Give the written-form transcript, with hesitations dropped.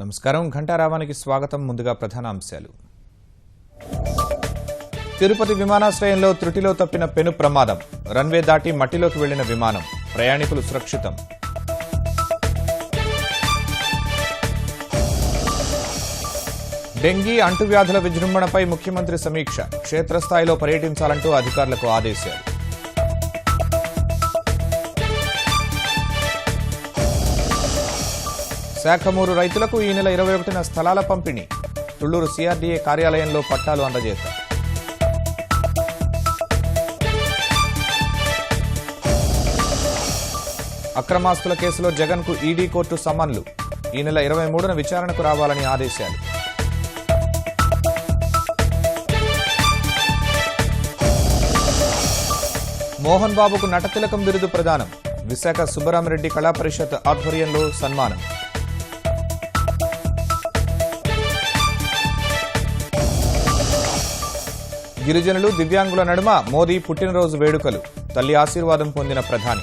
నమస్కారం ఘంటారావానికి స్వాగతం. ముందుగా ప్రధాన అంశాలు. తిరుపతి విమానాశ్రయంలో త్రుటిలో తప్పిన పెను ప్రమాదం. రన్వే దాటి మట్టిలోకి వెళ్లిన విమానం. ప్రయాణికులు సురక్షితం. డెంగీ అంటువ్యాధుల విజృంభణపై ముఖ్యమంత్రి సమీక్ష. క్షేత్రస్థాయిలో పర్యటించాలంటూ అధికారులకు ఆదేశాలు. శాఖమూరు రైతులకు ఈ నెల 21న స్థలాల పంపిణీ. తుళ్లూరు సిఆర్డీఏ కార్యాలయంలో పట్టాలు అందజేత. అక్రమాస్తుల కేసులో జగన్కు ఈడీ కోర్టు సమన్లు. ఈ నెల 23న విచారణకు రావాలని ఆదేశాలు. మోహన్ బాబుకు నటతిలకం బిరుదు ప్రదానం. విశాఖ సుబ్బరామిరెడ్డి కళా పరిషత్ ఆధ్వర్యంలో సన్మానం. గిరిజనులు దివ్యాంగుల నడుమ మోదీ పుట్టినరోజు వేడుకలు. తల్లి ఆశీర్వాదం పొందిన ప్రధాని.